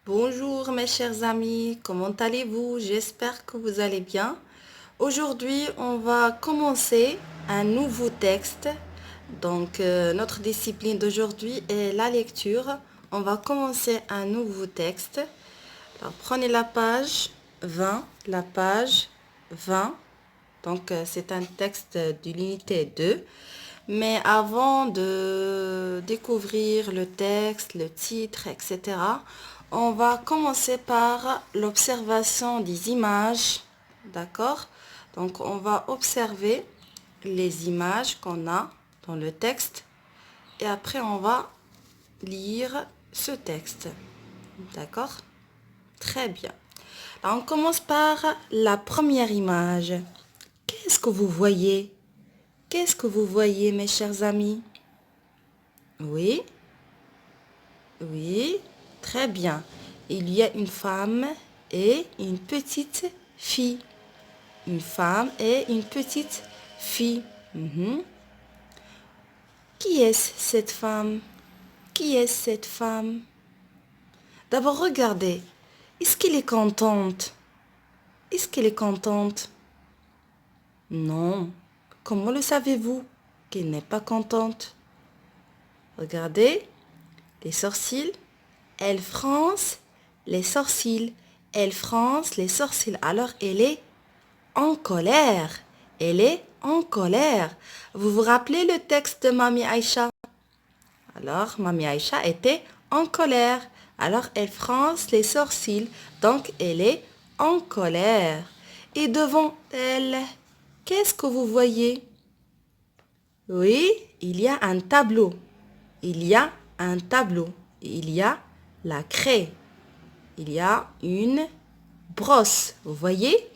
Bonjour mes chers amis, comment allez-vous? J'espère que vous allez bien. Aujourd'hui, on va commencer un nouveau texte. Notre discipline d'aujourd'hui est la lecture. On va commencer un nouveau texte. Alors, prenez la page 20, la page 20. C'est un texte de l'unité 2. Mais avant de découvrir le texte, le titre, etc., on va commencer par l'observation des images. D'accord? Donc, on va observer les images qu'on a dans le texte et après, on va lire ce texte. D'accord? Très bien. Alors, on commence par la première image. Qu'est-ce que vous voyez? Qu'est-ce que vous voyez, mes chers amis? Oui, oui, très bien. Il y a une femme et une petite fille. Une femme et une petite fille. Mhm. Qui est-ce cette femme? Qui est cette femme? D'abord, regardez. Est-ce qu'elle est contente? Est-ce qu'elle est contente? Non. Comment le savez-vous qu'elle n'est pas contente? Regardez. Les sourcils. Elle fronce les sourcils. Elle fronce les sourcils. Alors, elle est en colère. Elle est en colère. Vous vous rappelez le texte de Mami Aïcha? Alors, Mami Aïcha était en colère. Alors, elle fronce les sourcils. Donc, elle est en colère. Et devant elle, qu'est-ce que vous voyez? Oui, il y a un tableau. Il y a un tableau. Il y a la craie. Il y a une brosse. Vous voyez?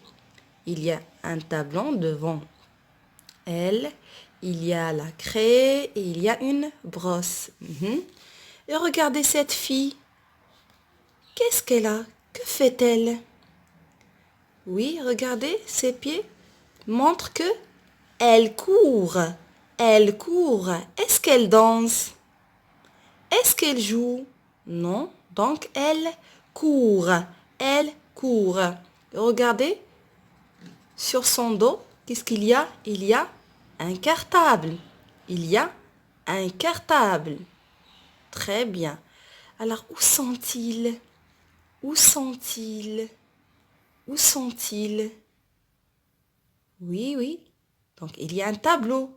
Il y a un tableau devant elle. Il y a la craie et il y a une brosse. Et regardez cette fille. Qu'est-ce qu'elle a? Que fait-elle? Oui, regardez, ses pieds montrent que elle court. Elle court. Est-ce qu'elle danse? Est-ce qu'elle joue? Non. Donc, elle court. Elle court. Regardez, sur son dos, qu'est-ce qu'il y a? Il y a un cartable. Il y a un cartable. Très bien. Alors, où sont-ils? Où sont-ils? Où sont-ils? Oui, oui. Donc, il y a un tableau.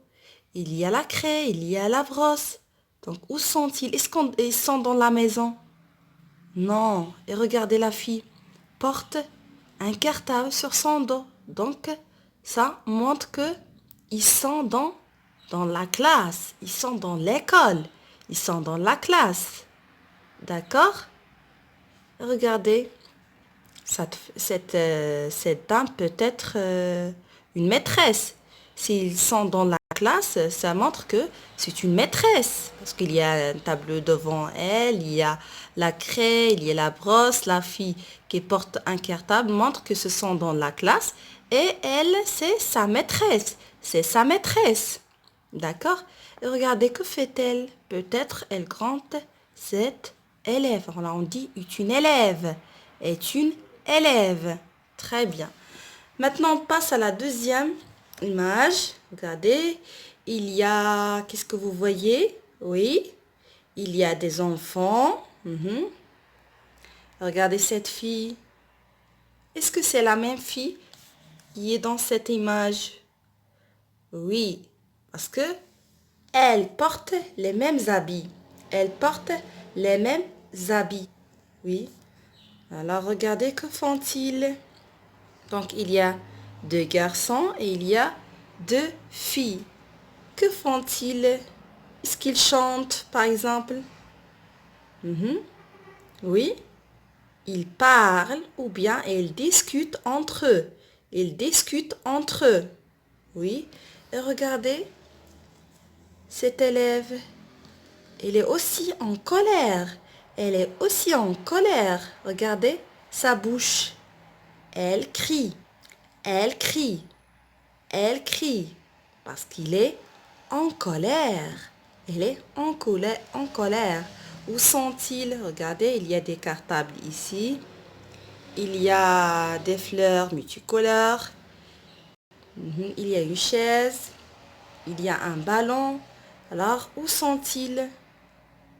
Il y a la craie, il y a la brosse. Donc, où sont-ils? Est-ce qu'ils sont dans la maison? Non. Et regardez la fille. Porte un cartable sur son dos. Donc, ça montre que ils sont dans la classe. Ils sont dans l'école. Ils sont dans la classe. D'accord? Regardez. Cette dame peut être une maîtresse. S'ils sont dans la classe, ça montre que c'est une maîtresse. Parce qu'il y a un tableau devant elle, il y a la craie, il y a la brosse. La fille qui porte un cartable montre que ce sont dans la classe. Et elle, c'est sa maîtresse. C'est sa maîtresse. D'accord? Et regardez, que fait-elle? Peut-être elle grande cette élève. Alors on dit est une élève. Est une élève. Très bien. Maintenant, on passe à la deuxième image. Regardez, il y a... Qu'est-ce que vous voyez? Oui, il y a des enfants. Regardez cette fille. Est-ce que c'est la même fille qui est dans cette image? Oui, parce que elle porte les mêmes habits. Elle porte les mêmes habits. Oui. Alors, regardez, que font-ils? Donc, il y a deux garçons et il y a deux filles. Que font-ils? Est-ce qu'ils chantent, par exemple? Oui. Ils parlent ou bien ils discutent entre eux. Ils discutent entre eux. Oui. Et regardez, cet élève, elle est aussi en colère. Elle est aussi en colère. Regardez sa bouche. Elle crie. Elle crie. Elle crie. Parce qu'il est en colère. Elle est en colère. En colère. Où sont-ils? Regardez, il y a des cartables ici. Il y a des fleurs multicolores. Il y a une chaise. Il y a un ballon. Alors, où sont-ils?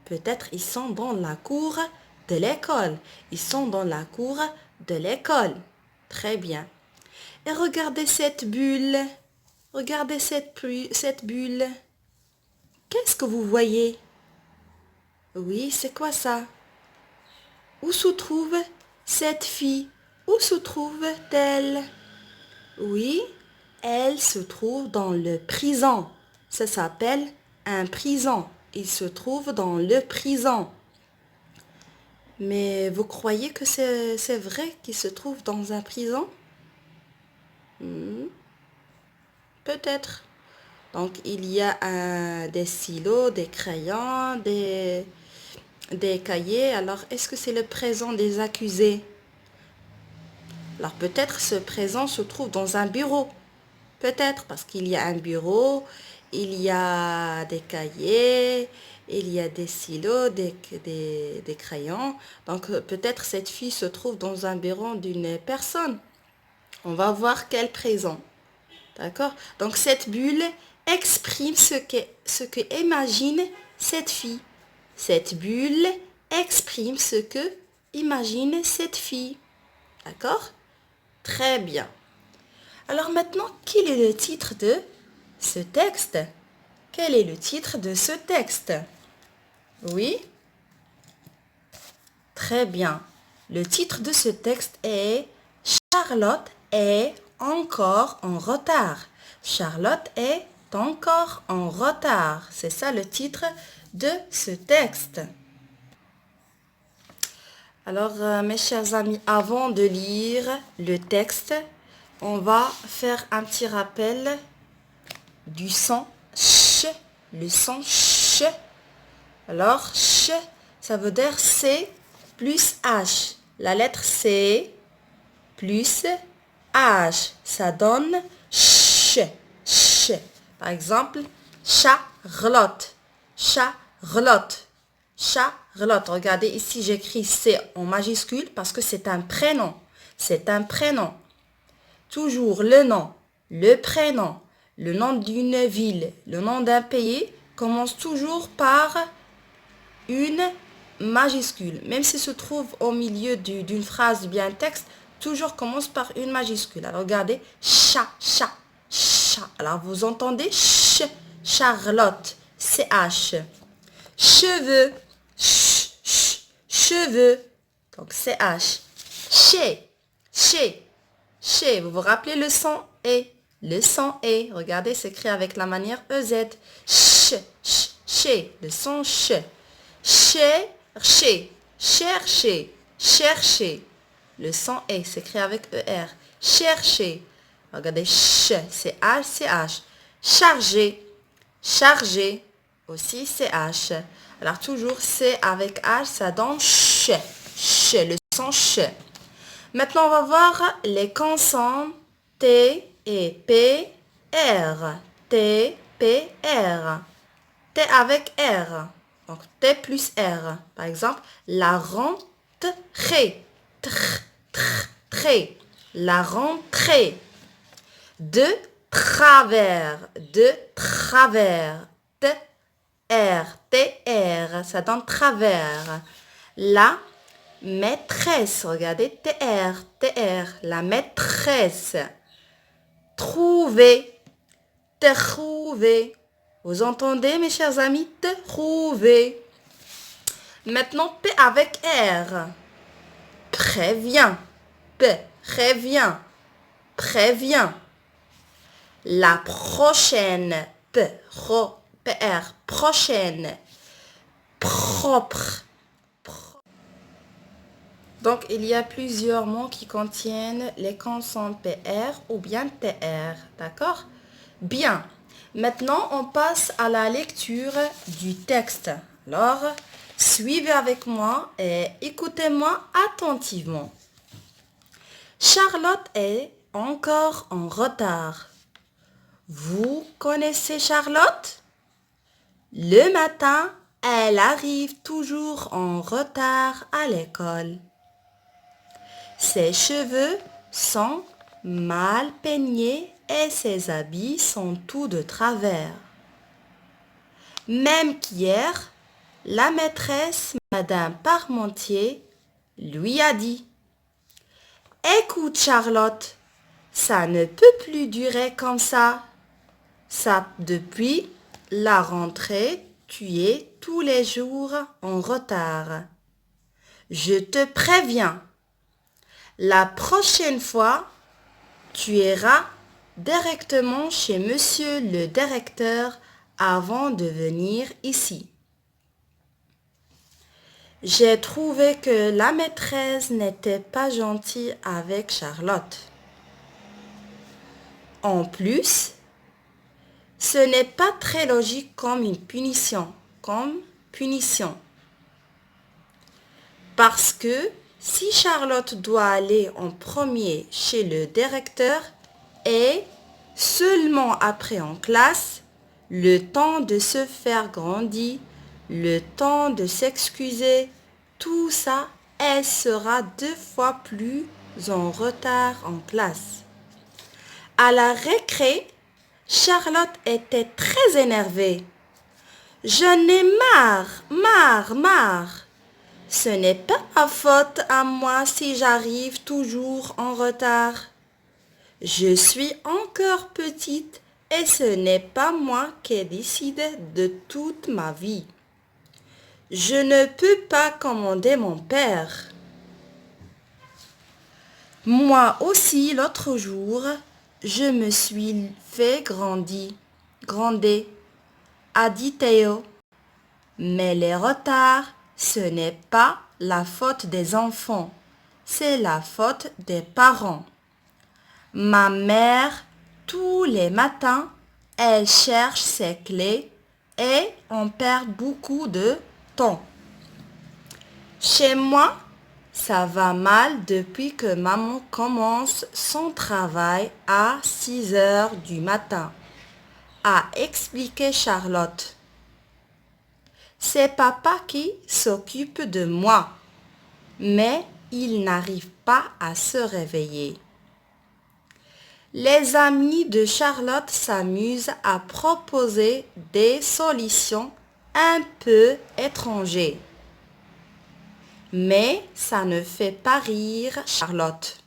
Peut-être ils sont dans la cour de l'école. Ils sont dans la cour de l'école. Très bien. Et regardez cette bulle. Regardez cette bulle. Qu'est-ce que vous voyez? Oui, c'est quoi ça? Où se trouve cette fille? Où se trouve-t-elle? Oui, elle se trouve dans le prison. Ça s'appelle un prison. Il se trouve dans le prison. Mais vous croyez que c'est vrai qu'il se trouve dans un prison? Peut-être. Donc, il y a des stylos, des crayons, des cahiers. Alors, est-ce que c'est le présent des accusés? Alors, peut-être ce présent se trouve dans un bureau. Peut-être, parce qu'il y a un bureau, il y a des cahiers, il y a des stylos, des crayons. Donc, peut-être cette fille se trouve dans un bureau d'une personne. On va voir quel présent. D'accord? Donc, cette bulle exprime ce que imagine cette fille. Cette bulle exprime ce que imagine cette fille. D'accord? Très bien. Alors maintenant, quel est le titre de ce texte? Quel est le titre de ce texte? Oui? Très bien. Le titre de ce texte est Charlotte est encore en retard. Charlotte est encore en retard. C'est ça le titre de ce texte. Alors, mes chers amis, avant de lire le texte, on va faire un petit rappel du son ch, le son ch. Alors, ch, ça veut dire C plus H. La lettre C plus H, ça donne ch, ch. Par exemple, Charlotte, Charlotte, Charlotte. Regardez ici, j'écris C en majuscule parce que c'est un prénom. C'est un prénom. Toujours le nom, le prénom, le nom d'une ville, le nom d'un pays commence toujours par une majuscule. Même s'il se trouve au milieu d'une phrase ou bien un texte, toujours commence par une majuscule. Alors regardez, chat, chat, chat. Alors vous entendez ch, Charlotte, CH. Cheveux, cheveux. Donc CH. Chez, chez, chez. Vous vous rappelez le son E. Le son E. Regardez, c'est écrit avec la manière EZ. Chez. Le son ch. Chercher, chercher, chercher. Le son E s'écrit avec ER. Chercher. Regardez, ch, c'est H, c'est H. Charger, charger. Aussi, c'est H. Alors, toujours C avec H, ça donne ch. Ch, le son ch. Maintenant, on va voir les consonnes T et P, R. T, P, R. T avec R. Donc, T plus R. Par exemple, la rentrée. Très. La rentrée. De travers. De travers. T-R. Ça donne travers. La maîtresse. Regardez, TR. La maîtresse. Trouver. Trouver. Vous entendez, mes chers amis? Trouver. Maintenant, P avec R. Prévient. Prévient. Prévient. La prochaine. PR. Prochaine. Propre. Donc, il y a plusieurs mots qui contiennent les consonnes PR ou bien TR. D'accord? Bien. Maintenant, on passe à la lecture du texte. Alors, suivez avec moi et écoutez-moi attentivement. Charlotte est encore en retard. Vous connaissez Charlotte? Le matin, elle arrive toujours en retard à l'école. Ses cheveux sont mal peignés et ses habits sont tout de travers. Même qu'hier, la maîtresse, Madame Parmentier, lui a dit: Écoute Charlotte, ça ne peut plus durer comme ça. Depuis la rentrée, tu es tous les jours en retard. Je te préviens, la prochaine fois, tu iras directement chez monsieur le directeur avant de venir ici. J'ai trouvé que la maîtresse n'était pas gentille avec Charlotte. En plus, ce n'est pas très logique comme punition. Parce que si Charlotte doit aller en premier chez le directeur et seulement après en classe, le temps de se faire grandir, le temps de s'excuser, tout ça, elle sera 2 fois plus en retard en classe. À la récré, Charlotte était très énervée. J'en ai marre. Ce n'est pas ma faute à moi si j'arrive toujours en retard. Je suis encore petite et ce n'est pas moi qui décide de toute ma vie. Je ne peux pas commander mon père. Moi aussi, l'autre jour, je me suis fait grandir, a dit Théo. Mais les retards, ce n'est pas la faute des enfants, c'est la faute des parents. Ma mère, tous les matins, elle cherche ses clés et on perd beaucoup de temps. Chez moi, ça va mal depuis que maman commence son travail à 6 heures du matin, a expliqué Charlotte. C'est papa qui s'occupe de moi, mais il n'arrive pas à se réveiller. Les amis de Charlotte s'amusent à proposer des solutions un peu étrangères. Mais ça ne fait pas rire Charlotte.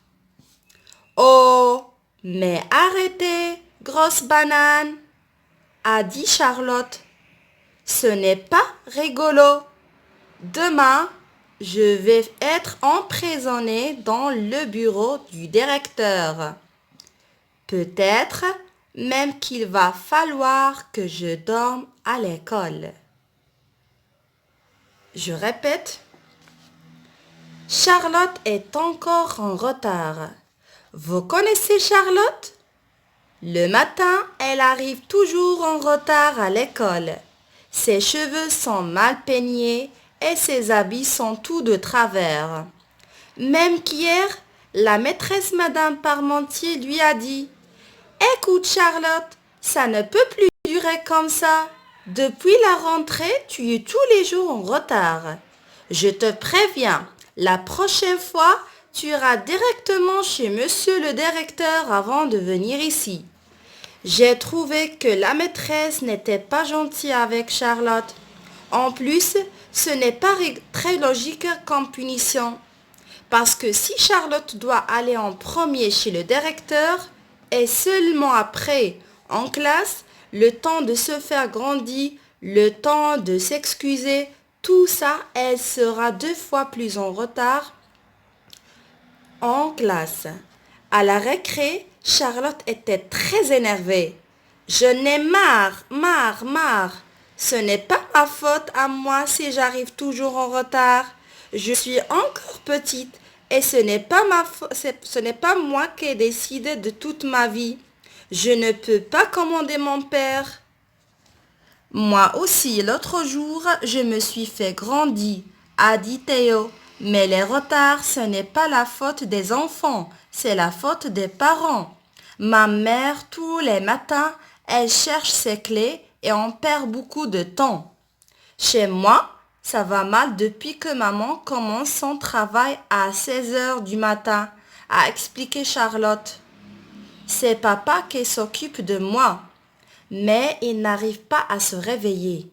Oh, mais arrêtez, grosse banane, a dit Charlotte. Ce n'est pas rigolo. Demain, je vais être emprisonnée dans le bureau du directeur. Peut-être même qu'il va falloir que je dorme à l'école. Je répète. Charlotte est encore en retard. Vous connaissez Charlotte? Le matin, elle arrive toujours en retard à l'école. Ses cheveux sont mal peignés et ses habits sont tout de travers. Même qu'hier, la maîtresse Madame Parmentier lui a dit: Écoute Charlotte, ça ne peut plus durer comme ça. Depuis la rentrée, tu es tous les jours en retard. Je te préviens, la prochaine fois, tu iras directement chez monsieur le directeur avant de venir ici. J'ai trouvé que la maîtresse n'était pas gentille avec Charlotte. En plus, ce n'est pas très logique comme punition. Parce que si Charlotte doit aller en premier chez le directeur et seulement après, en classe, le temps de se faire grandir, le temps de s'excuser, tout ça, elle sera 2 fois plus en retard en classe. À la récré, Charlotte était très énervée. Je n'ai marre. Ce n'est pas ma faute à moi si j'arrive toujours en retard. Je suis encore petite et ce n'est pas moi qui décide de toute ma vie. Je ne peux pas commander mon père. Moi aussi, l'autre jour, je me suis fait grandir, a dit Théo. Mais les retards, ce n'est pas la faute des enfants, c'est la faute des parents. Ma mère, tous les matins, elle cherche ses clés et on perd beaucoup de temps. Chez moi, ça va mal depuis que maman commence son travail à 16 heures du matin, a expliqué Charlotte. C'est papa qui s'occupe de moi, mais il n'arrive pas à se réveiller.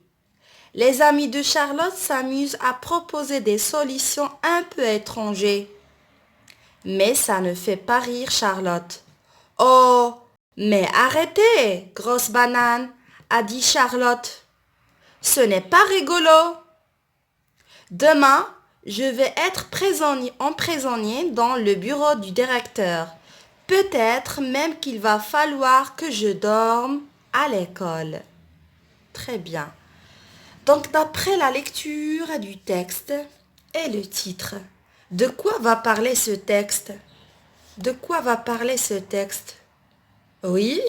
Les amis de Charlotte s'amusent à proposer des solutions un peu étrangères. Mais ça ne fait pas rire Charlotte. Oh, mais arrêtez, grosse banane, a dit Charlotte. Ce n'est pas rigolo. Demain, je vais être prisonnier dans le bureau du directeur. Peut-être même qu'il va falloir que je dorme à l'école. Très bien. Donc, d'après la lecture du texte et le titre, de quoi va parler ce texte? De quoi va parler ce texte? Oui?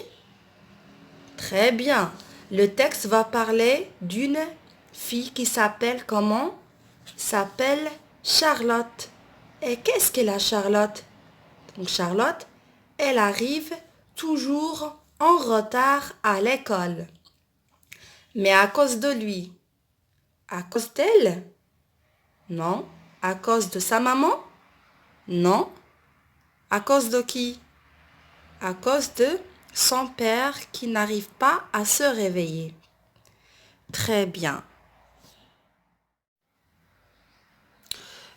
Très bien. Le texte va parler d'une fille qui s'appelle comment? S'appelle Charlotte. Et qu'est-ce qu'est la Charlotte? Donc Charlotte, elle arrive toujours en retard à l'école. Mais à cause de lui. À cause d'elle? Non. À cause de sa maman? Non. À cause de qui? À cause de son père qui n'arrive pas à se réveiller. Très bien.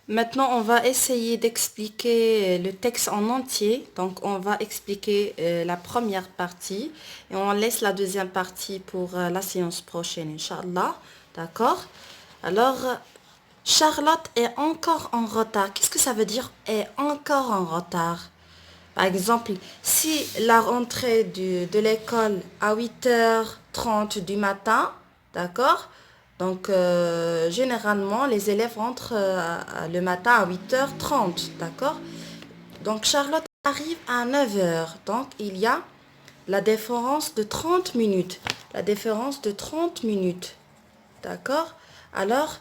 Maintenant, on va essayer d'expliquer le texte en entier. Donc, on va expliquer la première partie et on laisse la deuxième partie pour la séance prochaine, Inch'Allah. D'accord? Alors, Charlotte est encore en retard. Qu'est-ce que ça veut dire est encore en retard? Par exemple, si la rentrée de l'école à 8h30 du matin, d'accord? Donc, généralement, les élèves rentrent le matin à 8h30, d'accord? Donc, Charlotte arrive à 9h. Donc, il y a la différence de 30 minutes. La différence de 30 minutes, d'accord? Alors,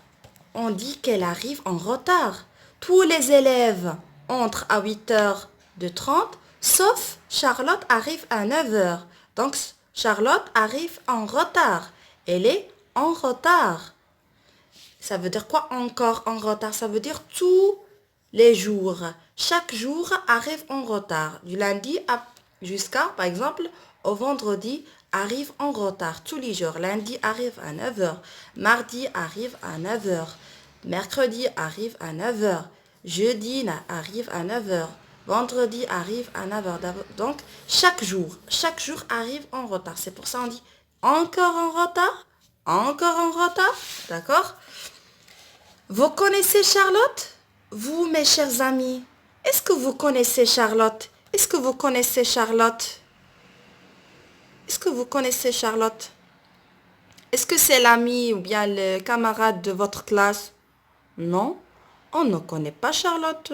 on dit qu'elle arrive en retard. Tous les élèves entrent à 8h30, sauf Charlotte arrive à 9h. Donc, Charlotte arrive en retard. Elle est en retard. Ça veut dire quoi encore en retard? Ça veut dire tous les jours. Chaque jour arrive en retard. Du lundi jusqu'à, par exemple, au vendredi, arrive en retard. Tous les jours. Lundi arrive à 9h. Mardi arrive à 9h. Mercredi arrive à 9h. Jeudi arrive à 9h. Vendredi arrive à 9h. Donc, chaque jour arrive en retard. C'est pour ça qu'on dit encore en retard. Encore en retard. D'accord? Vous connaissez Charlotte? Vous, mes chers amis, est-ce que vous connaissez Charlotte? Est-ce que vous connaissez Charlotte? Est-ce que vous connaissez Charlotte? Est-ce que c'est l'ami ou bien le camarade de votre classe? Non, on ne connaît pas Charlotte.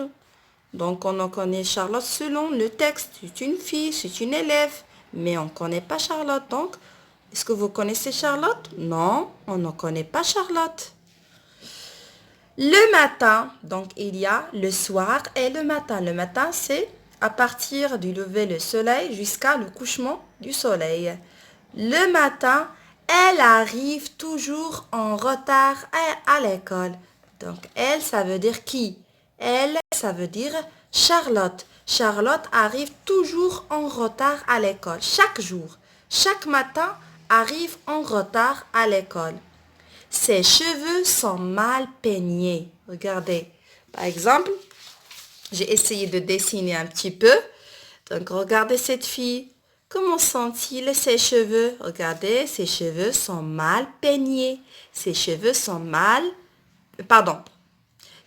Donc, on en connaît Charlotte selon le texte. C'est une fille, c'est une élève, mais on ne connaît pas Charlotte. Donc, est-ce que vous connaissez Charlotte? Non, on ne connaît pas Charlotte. Le matin, donc il y a le soir et le matin. Le matin, c'est à partir du lever du soleil jusqu'à le couchement du soleil. Le matin, elle arrive toujours en retard à l'école. Donc, elle, ça veut dire qui? Elle, ça veut dire Charlotte. Charlotte arrive toujours en retard à l'école. Chaque jour, chaque matin, arrive en retard à l'école. Ses cheveux sont mal peignés. Regardez. Par exemple, j'ai essayé de dessiner un petit peu. Donc, regardez cette fille. Comment sont-ils ses cheveux? Regardez, ses cheveux sont mal peignés. Ses cheveux sont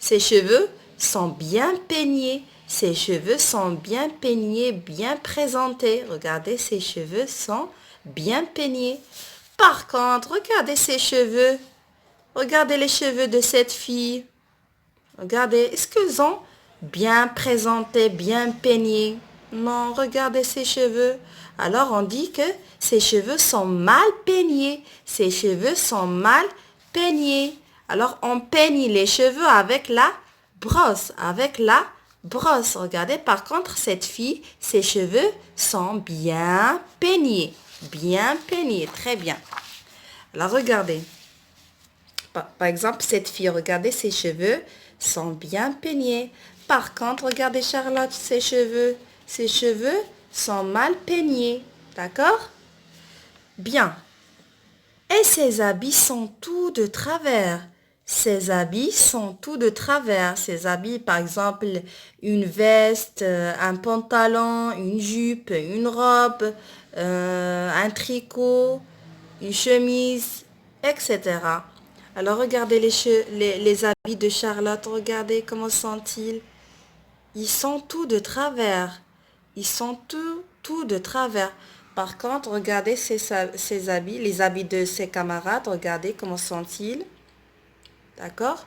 Ses cheveux sont bien peignés. Ses cheveux sont bien peignés, bien présentés. Regardez, ses cheveux sont bien peignés. Par contre, regardez ses cheveux. Regardez les cheveux de cette fille. Regardez, est-ce qu'ils ont bien présenté, bien peigné? Non, regardez ses cheveux. Alors, on dit que ses cheveux sont mal peignés. Ses cheveux sont mal peignés. Alors, on peigne les cheveux avec la brosse. Avec la brosse. Regardez, par contre, cette fille, ses cheveux sont bien peignés. Bien peignés. Très bien. Alors, regardez. Par exemple, cette fille, regardez, ses cheveux sont bien peignés. Par contre, regardez Charlotte, ses cheveux sont mal peignés. D'accord? Bien. Et ses habits sont tout de travers. Ses habits sont tout de travers. Ses habits, par exemple, une veste, un pantalon, une jupe, une robe, un tricot, une chemise, etc. Alors, regardez les habits de Charlotte. Regardez comment sont-ils. Ils sont tout de travers. Ils sont tout de travers. Par contre, regardez ses habits, les habits de ses camarades. Regardez comment sont-ils. D'accord?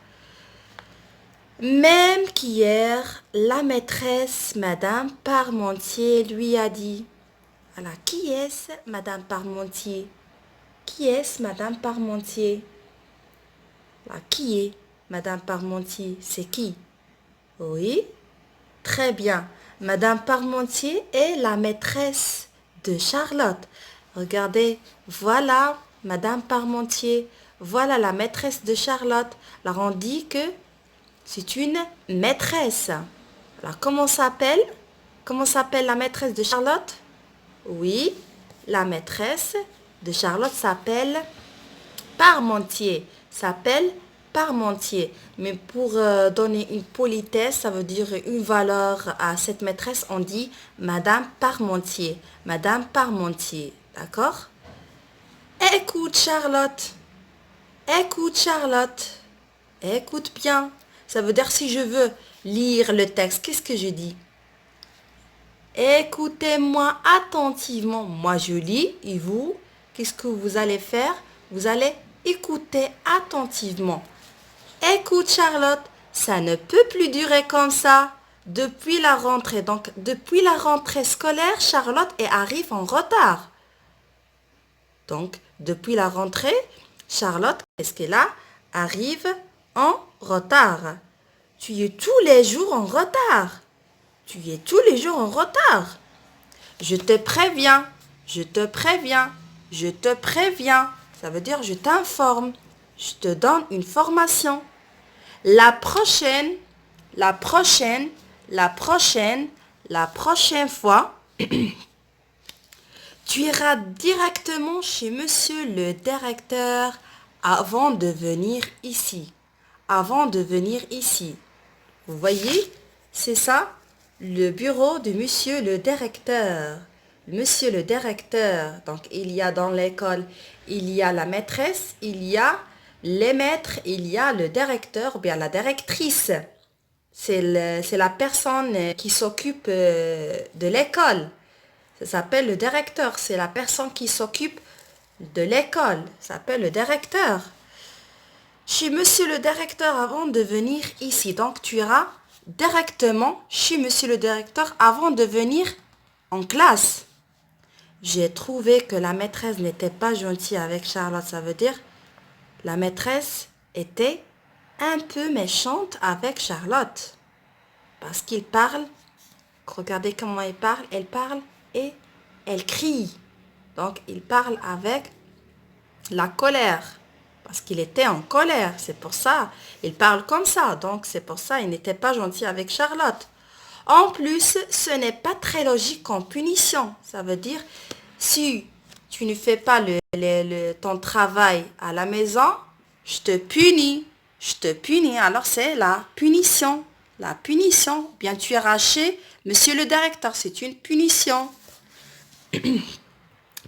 Même qu'hier, la maîtresse, Madame Parmentier, lui a dit. Alors, qui est-ce, Madame Parmentier? Qui est-ce, Madame Parmentier? Là, qui est Madame Parmentier? C'est qui? Oui, très bien. Madame Parmentier est la maîtresse de Charlotte. Regardez, voilà Madame Parmentier. Voilà la maîtresse de Charlotte. Alors on dit que c'est une maîtresse. Alors comment s'appelle? Comment s'appelle la maîtresse de Charlotte? Oui, la maîtresse de Charlotte s'appelle Parmentier. S'appelle Parmentier. Mais pour donner une politesse, ça veut dire une valeur à cette maîtresse, on dit Madame Parmentier. Madame Parmentier. D'accord? Écoute Charlotte. Écoute Charlotte. Écoute bien. Ça veut dire si je veux lire le texte, qu'est-ce que je dis? Écoutez-moi attentivement. Moi je lis et vous, qu'est-ce que vous allez faire? Vous allez écouter attentivement. Écoute Charlotte, ça ne peut plus durer comme ça. Depuis la rentrée, donc depuis la rentrée scolaire, Charlotte arrive en retard. Donc depuis la rentrée, Charlotte, qu'est-ce qu'elle a? Arrive en retard. Tu es tous les jours en retard. Tu es tous les jours en retard. Je te préviens, je te préviens, je te préviens. Ça veut dire je t'informe, je te donne une formation. La prochaine fois, tu iras directement chez monsieur le directeur avant de venir ici. Avant de venir ici. Vous voyez, c'est ça, le bureau de monsieur le directeur. Monsieur le directeur, donc il y a dans l'école, il y a la maîtresse, il y a les maîtres, il y a le directeur ou bien la directrice. C'est la personne qui s'occupe de l'école. Ça s'appelle le directeur. C'est la personne qui s'occupe de l'école. Ça s'appelle le directeur. Chez monsieur le directeur avant de venir ici. Donc tu iras directement chez monsieur le directeur avant de venir en classe. J'ai trouvé que la maîtresse n'était pas gentille avec Charlotte. Ça veut dire la maîtresse était un peu méchante avec Charlotte. Parce qu'il parle. Regardez comment elle parle et elle crie. Donc il parle avec la colère. Parce qu'il était en colère. C'est pour ça. Il parle comme ça. Donc c'est pour ça il n'était pas gentil avec Charlotte. En plus, ce n'est pas très logique en punition. Ça veut dire, si tu ne fais pas ton travail à la maison, je te punis. Je te punis. Alors c'est la punition. La punition. Bien, tu iras chez monsieur le directeur. C'est une punition.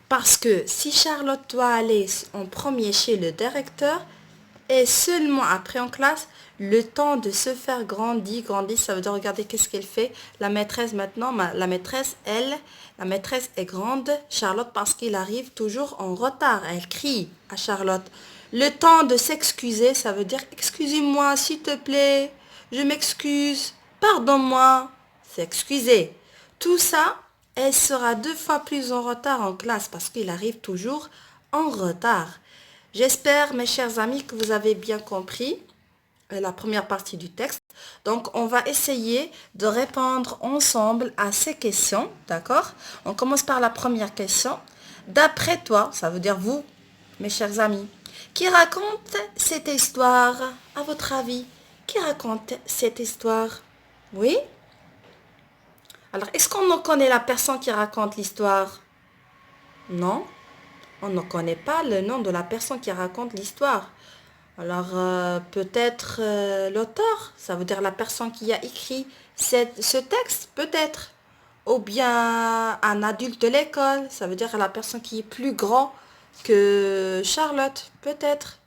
Parce que si Charlotte doit aller en premier chez le directeur, et seulement après en classe, le temps de se faire grandir, ça veut dire, regardez qu'est-ce qu'elle fait. La maîtresse maintenant, la maîtresse est grande, Charlotte, parce qu'il arrive toujours en retard. Elle crie à Charlotte. Le temps de s'excuser, ça veut dire, excusez-moi, s'il te plaît, je m'excuse, pardonne-moi, s'excuser. Tout ça, elle sera 2 fois plus en retard en classe parce qu'il arrive toujours en retard. J'espère, mes chers amis, que vous avez bien compris la première partie du texte. Donc, on va essayer de répondre ensemble à ces questions, d'accord? On commence par la première question. D'après toi, ça veut dire vous, mes chers amis, Qui raconte cette histoire? À votre avis, qui raconte cette histoire? Oui? Alors, est-ce qu'on connaît la personne qui raconte l'histoire? Non, on ne connaît pas le nom de la personne qui raconte l'histoire. Alors, peut-être l'auteur, ça veut dire la personne qui a écrit ce texte, peut-être. Ou bien un adulte de l'école, ça veut dire la personne qui est plus grand que Charlotte, peut-être.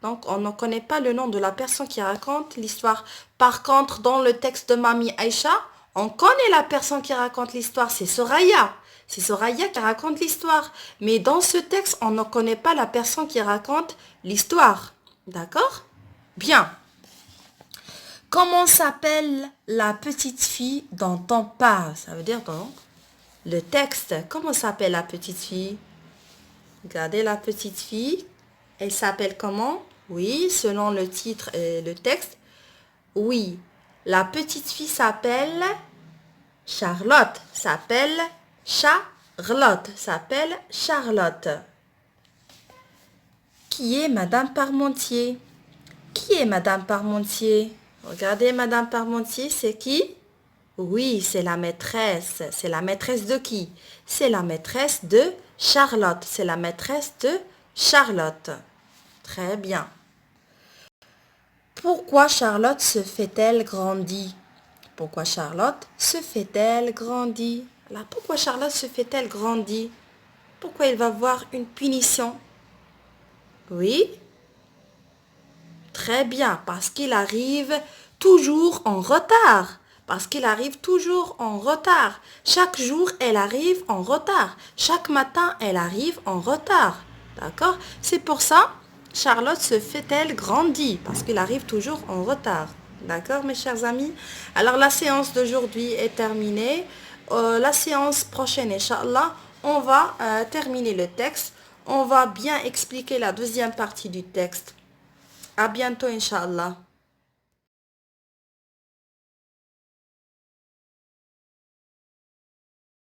Donc, on ne connaît pas le nom de la personne qui raconte l'histoire. Par contre, dans le texte de Mamie Aïcha, on connaît la personne qui raconte l'histoire, c'est Soraya. C'est Soraya qui raconte l'histoire. Mais dans ce texte, on ne connaît pas la personne qui raconte l'histoire. D'accord? Bien. Comment s'appelle la petite fille dont on parle? Ça veut dire dans le texte. Comment s'appelle la petite fille? Regardez la petite fille. Elle s'appelle comment? Oui, selon le titre et le texte. Oui, la petite fille s'appelle Charlotte. S'appelle Charlotte. S'appelle Charlotte. Qui est Madame Parmentier? Qui est Madame Parmentier? Regardez Madame Parmentier, c'est qui? Oui, c'est la maîtresse. C'est la maîtresse de qui? C'est la maîtresse de Charlotte. C'est la maîtresse de Charlotte. Très bien. Pourquoi Charlotte se fait-elle grandir? Pourquoi Charlotte se fait-elle grandir? Alors, pourquoi Charlotte se fait-elle grandir? Pourquoi elle va avoir une punition? Oui? Très bien, parce qu'il arrive toujours en retard. Parce qu'il arrive toujours en retard. Chaque jour, elle arrive en retard. Chaque matin, elle arrive en retard. D'accord? C'est pour ça, Charlotte se fait-elle grandir? Parce qu'il arrive toujours en retard. D'accord, mes chers amis? Alors, la séance d'aujourd'hui est terminée. La séance prochaine, Inch'Allah, on va terminer le texte. On va bien expliquer la deuxième partie du texte. À bientôt, Inch'Allah.